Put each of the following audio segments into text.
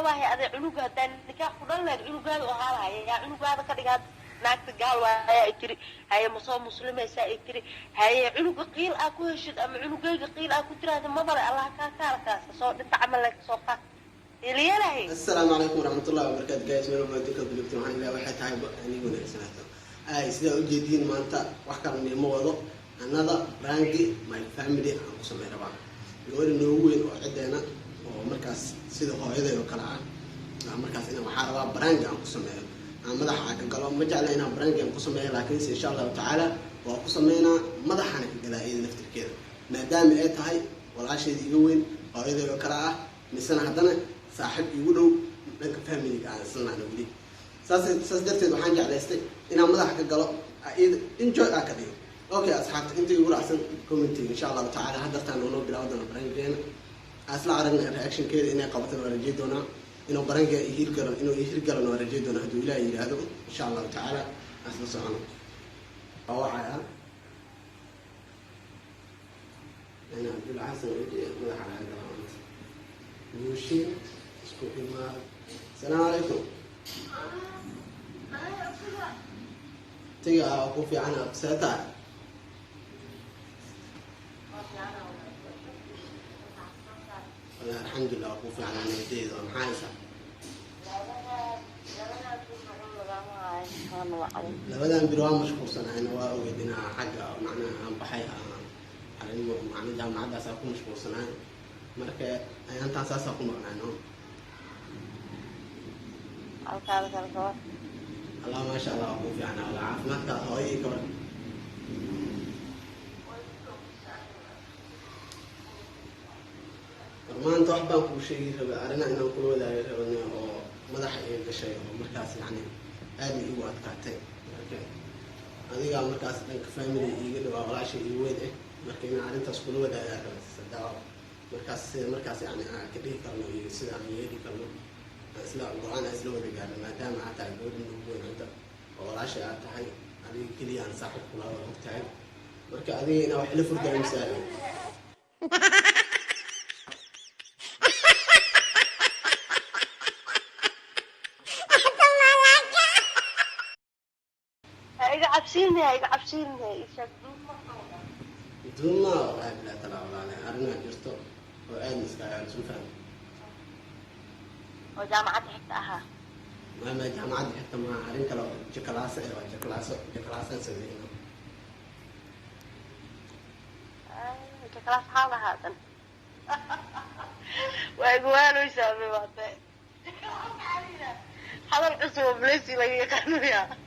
wahay aday cunuga haddaan nikaax ku dhan lahayd cunugaada oo haalahaya yaa cunugaada ka dhigaad naagta gaal waaya ay tiri haye masoo muslimaysaa ay tiri haye cunuga qiil aa ku heshid ama cunugayga qiil aa ku tiraahda mabale allah kaa kaalakaasa soo dhinta camal leh kasoo qaad iliyalahay. Assalaamu calaykum waraxmatullahi wabarakaatu guys, meel walba dadka bilibta waxaan ilaahay waxay tahay anigu wanaagsanaato sidaa u jeediin maanta wax kale nimo wado another prank my family aan ku sameyn rabaa gabadha noogu weyn oo cideena oo markaas sida hooyaday oo kale ah markaas inaan waxaa rabaa prank aan ku sameeyo aan madaxa ka galo ma jecla inaan prank aan ku sameeyo laakiin insha Allah taala waa ku sameynaa madaxana ka galaa iyada naftirkeeda maadaama ay tahay walaasheedii iga weyn hooyaday oo kale ah misana haddana saaxiib igu dhow dhanka family-ga aan islaana weli saas darteed waxaan jeclaystay inaan madaxa ka galo enjoy aa ka dhigo okay asxaabta inta igu raacsan commenting insha Allah taala haddartaan noo bilaaw doona prank-geena asla aragna reaction-keeda inay qabato waa rajay doonaa inuu prank-ga inuu hirgalano waa rajay doonaa hadduu Ilaahay yiraahdo insha Allah taala asla socono awacaya أنا عبد الحسن مدح على القناة وشي السلام عليكم تيجي أقول في عنا بساتة الحمد لله أقول في عنا جديد ومحايسة لبدأ بروام مشكور سنة أنا وأودينا حاجة معناها عم بحيها معناها جامعة داسة أكون مشكور سنة marka ayaan taas ku maqnaano Allah ma sha Allah ku fiicna wala caafimaadka hooyay ka war maanta wax baan ku sheegi rabaa arina inaan ku wadaagay rabana oo madaxa ay gashay oo markaas yani aad igu adkaatay marka adiga markaas dhanka family iga dhawaa walaashay igu weyn marka inaan arintaas ku wadaagay rabaa markaas yani aan ka dhigi karno iyo sida aan yeeli karno isla go'aan isla wada gaarno maadaama aad tahay gabadha ugu weyn hadda oo walaashay aad tahay adiga keliya aan saaxiib kula wada ogtahay marka adiga inaa wax ila furdaa misaale iga cabsiinay duuma wallahi bila talaawala arina jirto وأنا مستعد سلفان. وجامعة حتى أها. ما جامعة حتى ما عارين كلام جكلاسة سوينا. جكلاس حالة هذا. وأقوال ويسوي بعده. هذا العصوب ليس لقي قانويا.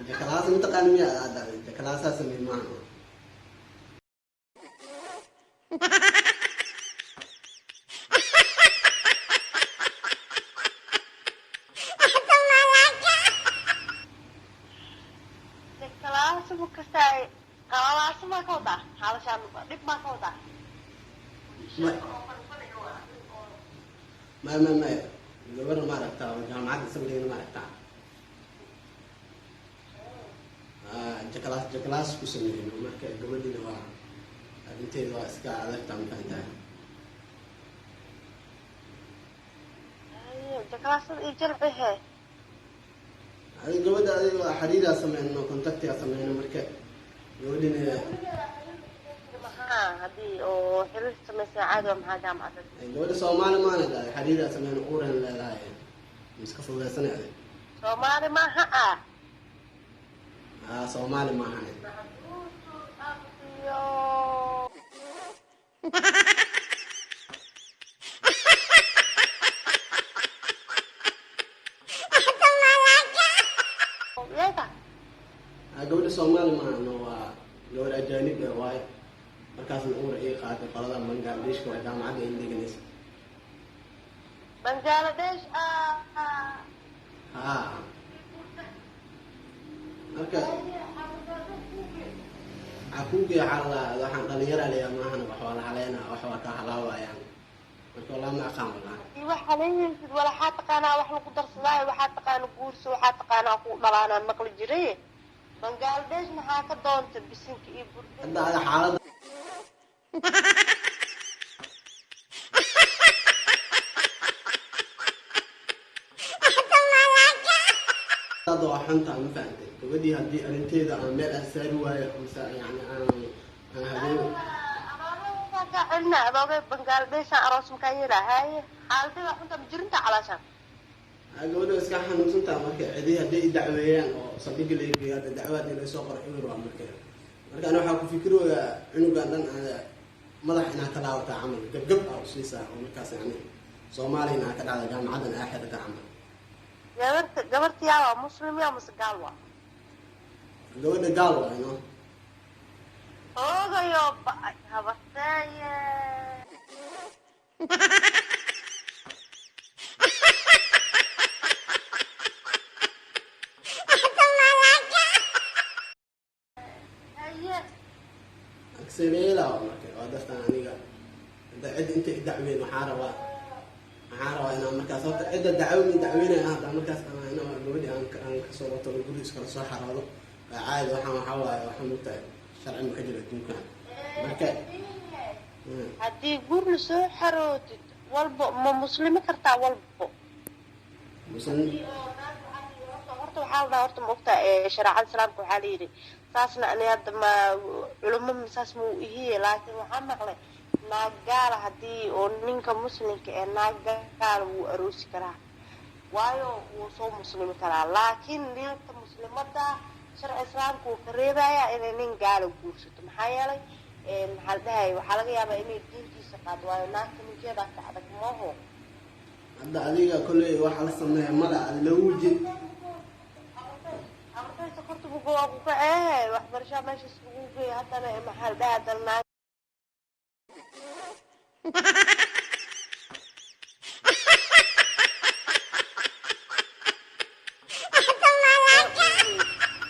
جكلاسة متقانويا هذا جكلاسة سمين معه. ما كودا علشان دب ما كودا ما gabar ma aragtaa jaamacada sameeyay ma aragtaa jekalaas ku sameeyay marka gabadhina waa arinteeda waa iska adeegtaa ma tahay jekalaas iyo jalbahe gabadha adiga xiriir sameeyno contact sameeyno marka gabadhina hadii oo xiriir sameeyay caadi ma jaamacada gabadha Soomaali ma aha xiriir sameeyno uran leedahay iska fogaasanay Soomaali ma aha Soomaali ma aha gabadha Soomaali ma aha waa gabadha ajaanib ah waay markaas uu raay qaaday qolada Bangladesh oo jaamacada ay dhiganayso Bangladesh marka akuuga xalada waxaan dhalinyaro leeyahay ma ahana wax wala haleena wax waa ka halaawayaan marka wala ma aqaan wallahi wax haleeyay wala xad taqaana wax lagu darsaday waxa taqaana guurso waxa taqaana ku dhalaana maqli jiray Bangladesh maxaa ka doonta bisinka iyo burda hadda xaalada xunta ma fahamtay gabadhii haddii arrinteeda aan meel aan saari waayo mise yani aan habeen عندنا أبغى بنغلاديش أروس مكيلة هاي حالتي وحنت مجرنت على شان gabadha iska xanuunsantaa marka cidii hadday i dacweeyaan oo saldhigga la eegaya hadda dacwaad in lasoo qoro eber waa marka ani waxaa ku fikirooyaa cunugan dhan madax inaa ka dhaawataa camal gabgab aa u siisaa oo markaas yani soomaaliya inaa ka dhacda jaamacadan aa xirata camal gabarta yaa waa muslim yaa mase gaal waa gabadha gaal waa ino oogayo ba'ay habarteeye agsareela marka waa dartan aniga hadda cid inta i dacweyn waxaa rabaa inaan markaas horta cidda dacweynaya hadda markaas gabadhi aan kasoo wato guri iskala soo xaraado caadi waxaa waaye waxaa mugtahay sharci ma ka jira adduunkan marka haddii guri lasoo xarootid walbo ma muslimi kartaa walbo muslim horta waxaa la dhahaa horta ma ogtaa shareecada islaamka waxaa la yidhi saasna ani hadda ma culimo saas ma u ihiye laakiin waxaa maqlay naag gaala haddii oo ninka muslimka ee naag gaala wuu aroosi karaa waayo wuu soo muslimi karaa laakiin ninka muslimada sharci islaamka wuu ka reebayaa inay nin gaala guursato maxaa yeelay maxaa la dhahay waxaa laga yaabaa inay diintiisa qaado waayo naagta ninkeedaa ka adag mooho hadda adiga kolley waxa la sameeya mala lawji horta waa ku kacee waxbarashaa meeshaas lagu geeya haddana maxaa la dhahay haddana naag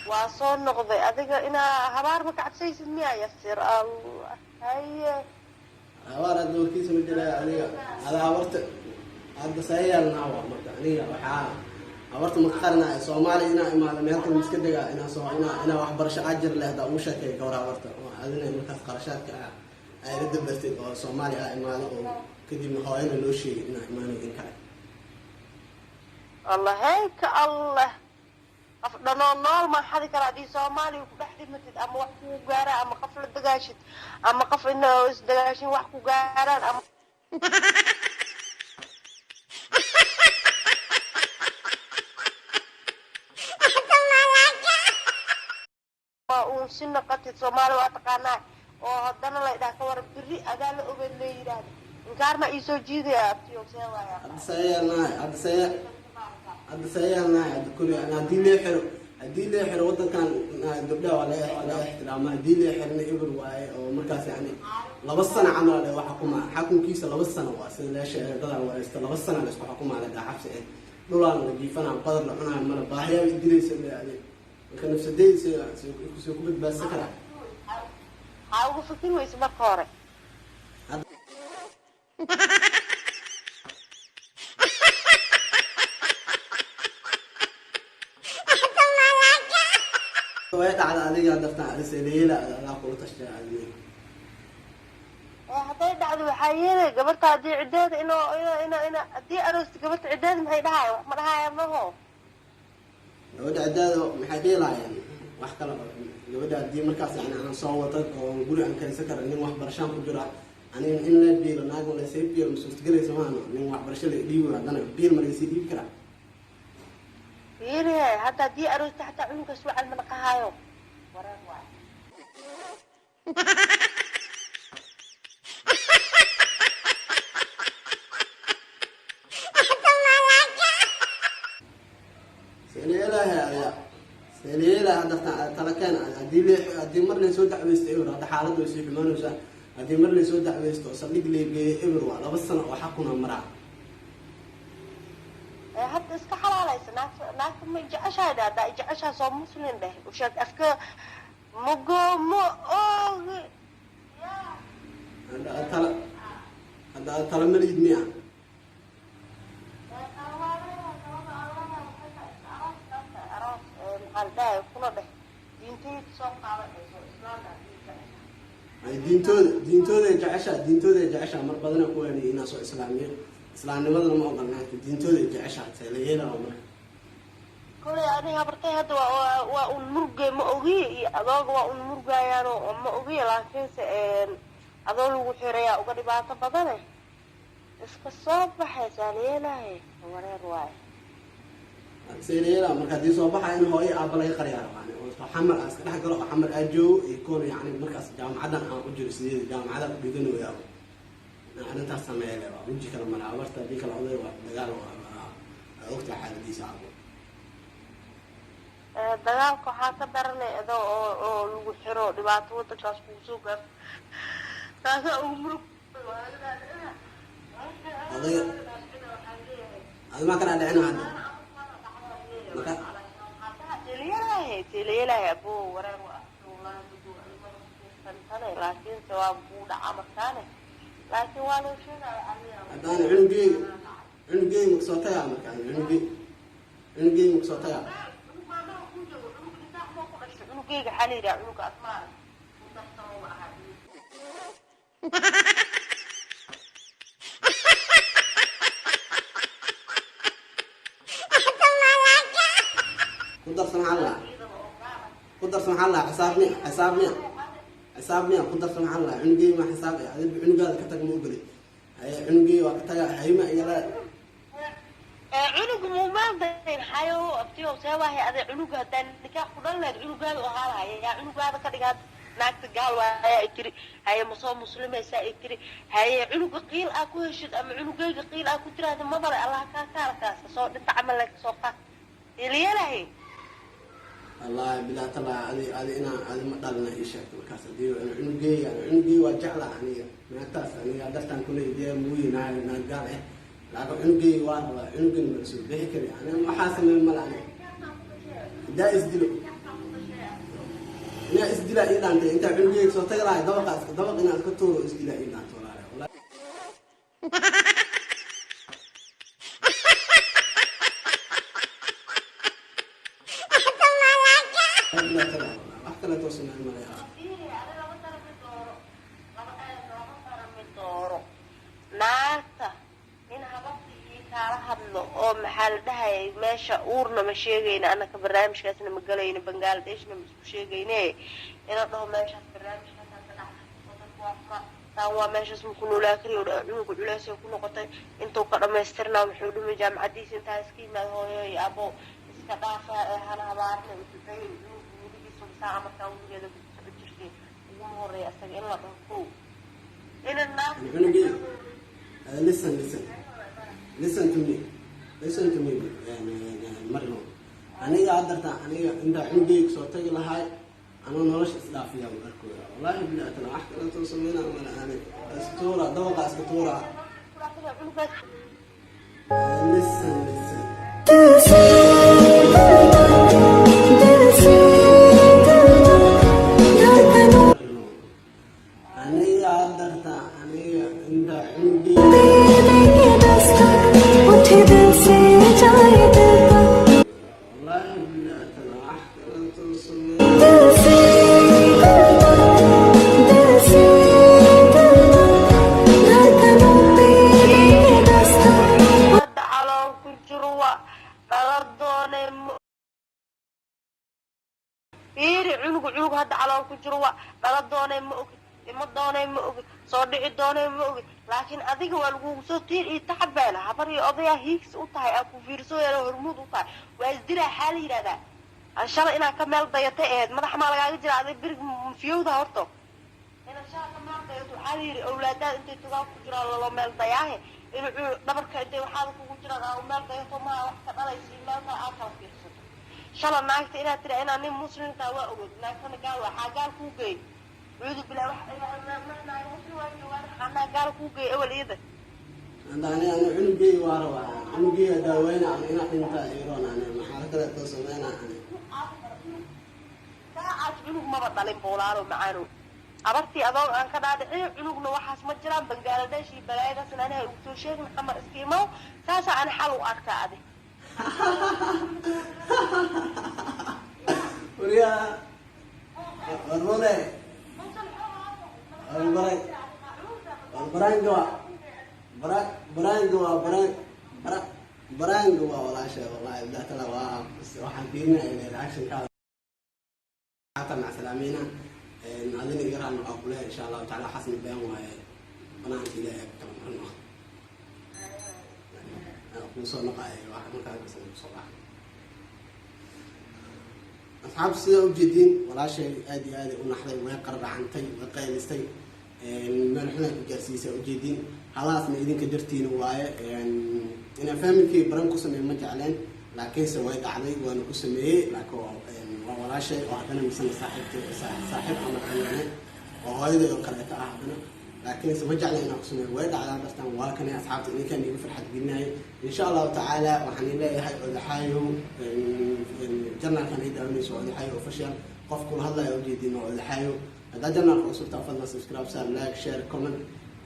waa soo noqday adiga inaa habaar ma kacabsaysid miya yasir allah haye habaar hadda warkiisa ma jira adiga ada habarta hadda sayaalnaawa marka aniga waxaa habarta maka qarnaayo soomaaliya inaa imaado meel kale iska degaa inaa waxbarasho ajir leh haddaa ugu sheekeeya gawar habarta oo adina markaas qarashaadka ay la dabartid oo soomaaliya aa imaado oo kadibna hooyana loo sheegay inaa imaanayo in kale allah heyka allah qof dhanoo nool maa xadi kara haddii soomaaliya ku dhex dhimatid ama wax kugu gaaraan ama qof la dagaashid ama qof ina isdagaashin wax ku gaaraan ama uun si noqotid soomaaliya waa taqaanaa oo haddana la idhaha ka war beri adaa la ogeed la yidhaahda inkaarma iisoo jiidaya abtiyo seewaaya hadda sayaalnahay hadda sayaalnahay hadda kuli haddii lee xiro wadankan gabdhaha waa laga ixtiraama haddii lee xirna eber waaye oo markaas yani 2 sano camal waa xukuma xakunkiisa 2 sano waa sida la sheegay dadaan waa iska 2 sano la isku xukumaa la xabsi dhulaan la jiifanaa qadar la cunaa mala baahiyaa dilaysa leeyahay marka nafsadeysa soo ku badbaadsan karaa ha ugu fikir weyse marka hore way dhacda adiga dartaan ariseeleela adaa kula tashtaa adiga hadday dhacdo waxaa yeelay gabarta haddii ciddeeda ina haddii aroosta gabarta ciddeeda maxay dhahayan wax ma dhahaya maho gabadha ciddaada maxay dheelaayeen wax kale gabadha haddii markaas yani aan soo wata oo guri aan kaysan kara nin waxbarashaan ku jira aniga in la biilo naag malaysay biil ma suurtagelaysa maano nin waxbarasho la dhiibi haddana biil malaysay dhiibi karaa biile hadda haddii aroosta xataa cunugkaas wacal ma dhaqahaayo waraan waay سنيلا هذا تلكان هذه مرة اللي سود عبيست إبر هذا حالته يصير في منوسة هذه مرة اللي سود عبيست صدق لي بإبر ولا بس أنا وحكنا مرة حتى استحال على ناس ما يجعش هذا يجعش صوم مسلم به وشك أفكار مقام هذا ترى مريض مياه diintooda jecesha mar badan ku weynay inaa soo islaamiyo islaamnimadana ma ogolnaa diintooda jecesha la yeelaa marka كل أنا هبرتي هذا وأنمرج ما أوجي أضاق وأنمرج يعني ما أوجي لكن أضل وحرية وقد بعت بدنه الصوب حسالي له ورا رواي سيريلا marka hadii soo baxay in hooyo aaba laga qariyaa yani oo xamar aska dhex galo xamar ajo ikoon yani markaas jaamacadan aan u jiro sidii jaamacada ku dhiganayo aan inta sameeyay waa inji kala malaha warta dii kala oday waa dagaal waa waqti xaaladiisa aabo dagaalka waxaa ka daranay adoo oo lagu xiro dhibaato wadankaas ku soo gaar taasa ugu murug ما كان على عينه هذا تليلا أبو ورا والله بدو المرة لكن سواء بود عمرتانه لكن والله شو أنا عنقي مقصوتة يا مكان عنقي مقصوتة يا عنقي حنيرة عنق أسماء قدر سمح الله حسابني قدر سمح الله عنقي ما حسابي عنقي هذا كتب مو قلي عنقي وقتها هيما يلا عنق مو ما بين حيو أبتيو سوا هي هذا عنق هذا نكاح قدرنا عنق هذا وهذا يا عنق هذا كده ناقت قال ويا إكري هي مصاب مسلمة سائكري هي عنق قيل أكو هشد أم عنق قيل أكو ترى هذا ما بره الله كاركاس صوت أنت عمل لك صوفك اللي يلا هي الله بلا طلع هذه أنا مدلنا إيش الكاس دي عنقي وجعله يعني ما تاس يعني قدرت أن كل يدي موي نقال لكن عنقي وارد عنقي مرسول بهكر يعني ما حاسس من الملعب ده إزدلو لا إزدلا إذا أنت عنقي صوت تقرأ ضوق إن الكتور إزدلا إذا أنت والله naagta in hababkii kala hadlo oo maxaa la dhahay meesha uurna ma sheegayna anaka barnaamijkaasna ma galayno Bangladeshna ma isku sheegayne ina dhaho meesha barnaamijkaas ka dhacay taa waa meeshaas ku noolaakriyo ugu culeysay ku noqotay intuu ka dhameystirnaa wuxuu dhumay jaamacadiisa intaa iska yimaad hooyo iyo abo iska dhaafa hal habaarna intuu tahay ugu saa marka ugeeda ku jirtay ugu horeeyay asaga in la dhaho in listen to me marno aniga adarta aniga inta عنقي صوتي لهاي أنا نورش إصلاح فيها وأركوها والله بالله أنا أحكي أنت وسمينا ولا أنا أسطورة دوقة أسطورة listen أنا أدرت أنا عند عندي والله بالله أنا أحكي أنت وسمينا عنق هذا على كجروا بلد دوني ما دوني ما صدق دوني ما لكن أذيك والجو صوتير يتحبّل عبري قضية هيكس وطاي أكو فيرسو يا هرمود وطاي وأزدرا حالي هذا إن شاء الله إنا كمل ضيتين ما رح ما لقى يجري هذا برج فيو ده هرتو إن شاء الله كمل ضيتو حالي أولادات أنت تقاو كجرا الله مال ضياه إنه دبرك أنت وحالك كجرا أو مال ضيتو ما واحد الله يسير مال آخر فيرسو إن شاء الله ناقت إلى ترى أنا مسلم تواؤد لكن قال حاجة كوكي عود بلا واحد ما مسلم أنا قال كوكي أول إذا أنا عنقي واروا عنقي داوينا أنا أنت إيران أنا محاكرة تصمينا أنا ساعات عنق ما بطلين بولارو معانو أبرتي أضل أن كذا عنق نوحس مجرم بنجلاديش بلايدا سنة وتوشيك محمد إسكيمو ساسا أنا حلو أكتادي وريا ورموني برانج والله شيء والله بدأت له waxaan keenayaa reaction ka حتى مع سلامينا نادين يقرأ إنه أقوله إن شاء الله تعالى حسن البيان وأنا أنت لا كم مرة وصل نقاي واحد من كان بس صباح أصحاب السيرة وجدين ولا شيء آدي ونحن ويقرب عن تي وقيلستي ما نحن جالسين وجدين خلاص ما يدين كدرتين وياه أنا فاهم كي برانكو سمي مجعلين لكن سويت علي وأنا كسميه لكن ولا شيء وأنا مثلا صاحب أمر حيواني وهذا يقرأت أحدنا لكن سوجع لنا قسمه ويد على برتان وكان أصحابي إن كان يقول فرحة جناي إن شاء الله تعالى وحني لا هاي الحيو جنة كان يدعوني سؤال الحيو وفشل قف كل هذا يوجدين الحيو هذا جنة الرسول تفضل سبسكرايب سام لايك شير كومنت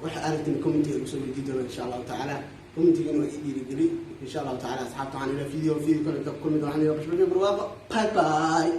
وحارة كومنتي الرسول جديد إن شاء الله تعالى كومنتي إنه يدير إن شاء الله تعالى أصحاب عن الفيديو كل من عني وبشوفكم بالواقع باي باي